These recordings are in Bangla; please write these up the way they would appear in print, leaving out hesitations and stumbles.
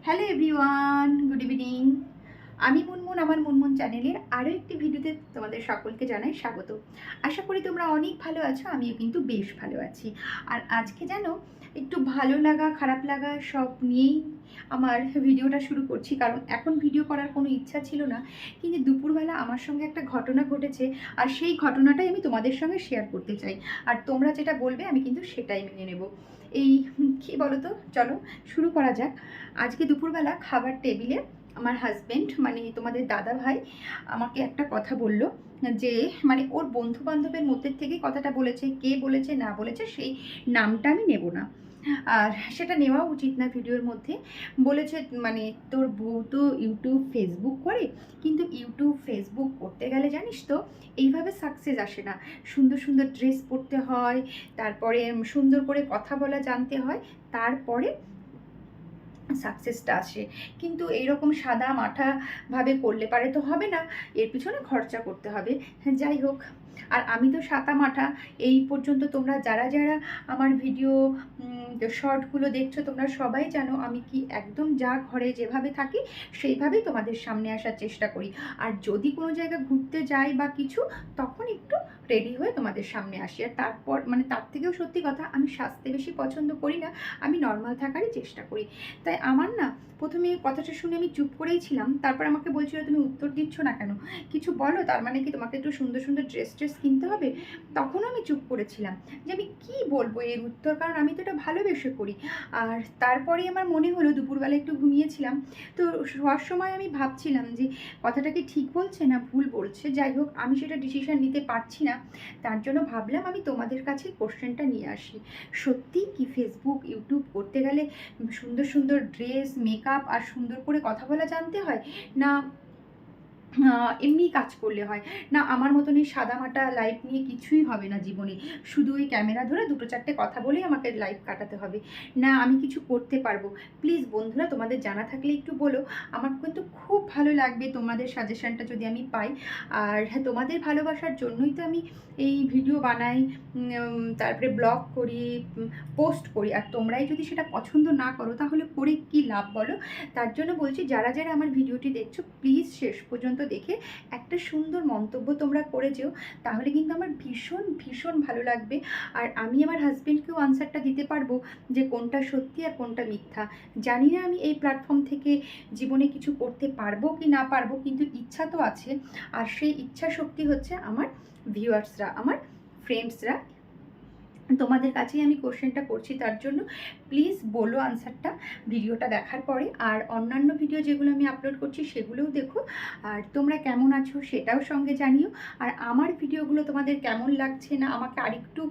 Hello everyone, good evening. আমি মুনমুন, আমার মুনমুন চ্যানেলের আরও একটি ভিডিওতে তোমাদের সকলকে জানাই স্বাগত। আশা করি তোমরা অনেক ভালো আছো, আমিও কিন্তু বেশ ভালো আছি। আর আজকে জানো, একটু ভালো লাগা খারাপ লাগা সব নিয়েই আমার ভিডিওটা শুরু করছি, কারণ এখন ভিডিও করার কোনো ইচ্ছা ছিল না, কিন্তু দুপুরবেলা আমার সঙ্গে একটা ঘটনা ঘটেছে, আর সেই ঘটনাটাই আমি তোমাদের সঙ্গে শেয়ার করতে চাই। আর তোমরা যেটা বলবে আমি কিন্তু সেটাই মেনে নেব। এই কী বলো তো, চলো শুরু করা যাক। আজকে দুপুরবেলা খাবার টেবিলে আমার হাজব্যান্ড, মানে তোমাদের দাদা ভাই, আমাকে একটা কথা বলল, যে মানে ওর বন্ধু বান্ধবের মধ্যে থেকে কথাটা বলেছে, কে বলেছে না বলেছে সেই নামটা আমি নেব না, আর সেটা নেওয়া উচিত না ভিডিওর মধ্যে। বলেছে মানে তোর বউ তো ইউটিউব ফেসবুক করে, কিন্তু ইউটিউব ফেসবুক করতে গেলে জানিস তো এইভাবে সাকসেস আসে না। সুন্দর সুন্দর ড্রেস পরতে হয়, তারপরে সুন্দর করে কথা বলা জানতে হয়, তারপরে সাকসেসটা আসে। কিন্তু এইরকম সাদা মাঠাভাবে করলে পারে তো হবে না, এর পিছনে খরচা করতে হবে। যাই হোক, আর আমি তো সাদা মাঠা। এই পর্যন্ত তোমরা যারা যারা আমার ভিডিও শর্টগুলো দেখছো, তোমরা সবাই জানো আমি কি একদম যা ঘরে যেভাবে থাকি সেইভাবেই তোমাদের সামনে আসার চেষ্টা করি। আর যদি কোনো জায়গা ঘুরতে যাই বা কিছু, তখন একটু রেডি হয়ে তোমাদের সামনে আসি। আর তারপর মানে তার থেকেও সত্যি কথা, আমি সাজতে বেশি পছন্দ করি না, আমি নর্মাল থাকারই চেষ্টা করি। তাই আমার না প্রথমে কথাটা শুনে আমি চুপ করেই ছিলাম। তারপর আমাকে বলছিল, তুমি উত্তর দিচ্ছ না কেন, কিছু বলো, তার মানে কি তোমাকে একটু সুন্দর সুন্দর ড্রেস কিনতে হবে? তখনও আমি চুপ করেছিলাম যে আমি কি বলবো এর উত্তর, কারণ আমি তো এটা ভালোবেসে করি। আর তারপরে আমার মনে হলো, দুপুরবেলা একটু ঘুমিয়েছিলাম, তো শোয়ার সময় আমি ভাবছিলাম যে কথাটা কি ঠিক বলছে না ভুল বলছে। যাই হোক, আমি সেটা ডিসিশন নিতে পারছি না, তার জন্য ভাবলাম আমি তোমাদের কাছে কোশ্চেনটা নিয়ে আসি। সত্যি কি ফেসবুক ইউটিউব করতে গেলে সুন্দর সুন্দর ড্রেস, মেকআপ আর সুন্দর করে কথা বলা জানতে হয়, না এমনি কাজ করলে হয়? না আমার মতন এই সাদামাটা লাইফ নিয়ে কিছুই হবে না জীবনে, শুধু ওই ক্যামেরা ধরে দুটো চারটে কথা বলেই আমাকে লাইফ কাটাতে হবে? না আমি কিছু করতে পারবো? প্লিজ বন্ধুরা, তোমাদের জানা থাকলে একটু বলো, আমার কিন্তু খুব ভালো লাগবে তোমাদের সাজেশনটা যদি আমি পাই। আর হ্যাঁ, তোমাদের ভালোবাসার জন্যই তো আমি এই ভিডিও বানাই, তারপরে ব্লগ করি, পোস্ট করি। আর তোমরাই যদি সেটা পছন্দ না করো, তাহলে করে কি লাভ বলো? তার জন্য বলছি, যারা যারা আমার ভিডিওটি দেখছো, প্লিজ শেষ পর্যন্ত দেখে একটা সুন্দর মন্তব্য তোমরা করে যেও, তাহলে কিন্তু আমার ভীষণ ভীষণ ভালো লাগবে। আর আমি আমার হাজবেন্ডকেও আনসারটা দিতে পারবো যে কোনটা সত্যি আর কোনটা মিথ্যা। জানি না আমি এই প্ল্যাটফর্ম থেকে জীবনে কিছু করতে পারবো কি না পারবো, কিন্তু ইচ্ছা তো আছে। আর সেই ইচ্ছা শক্তি হচ্ছে আমার ভিউয়ার্সরা, আমার ফ্রেন্ডসরা। তোমাদের কাছেই আমি কোশ্চেনটা করছি, তার জন্য প্লিজ বলো আনসারটা ভিডিওটা দেখার পরে। আর অন্যান্য ভিডিও যেগুলো আমি আপলোড করছি সেগুলোও দেখো, আর তোমরা কেমন আছো সেটাও সঙ্গে জানিও। আর আমার ভিডিওগুলো তোমাদের কেমন লাগছে, না আমাকে আরেকটু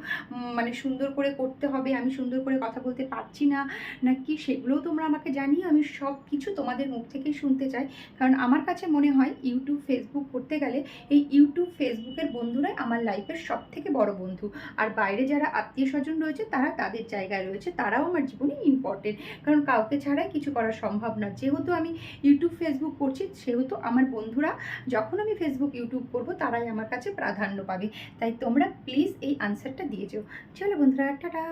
মানে সুন্দর করে করতে হবে, আমি সুন্দর করে কথা বলতে পারছি না নাকি, সেগুলোও তোমরা আমাকে জানিও। আমি সব কিছু তোমাদের মুখ থেকেই শুনতে চাই, কারণ আমার কাছে মনে হয় ইউটিউব ফেসবুক করতে গেলে এই ইউটিউব ফেসবুকের বন্ধুরাই আমার লাইফের সব থেকে বড় বন্ধু। আর বাইরে যারা আত্মীয় স্বজন রয়েছে তারা তাদের জায়গায় রয়েছে, তারাও আমার জীবনে ইম্পর্টেন্ট, কারণ কাউকে ছাড়াই কিছু করা সম্ভব না। যেহেতু আমি ইউটিউব ফেসবুক করছি, সেহেতু আমার বন্ধুরা, যখন আমি ফেসবুক ইউটিউব করব, তারাই আমার কাছে প্রাধান্য পাবে। তাই তোমরা প্লিজ এই আনসারটা দিয়ে যেও। চলো বন্ধুরা, টাটা।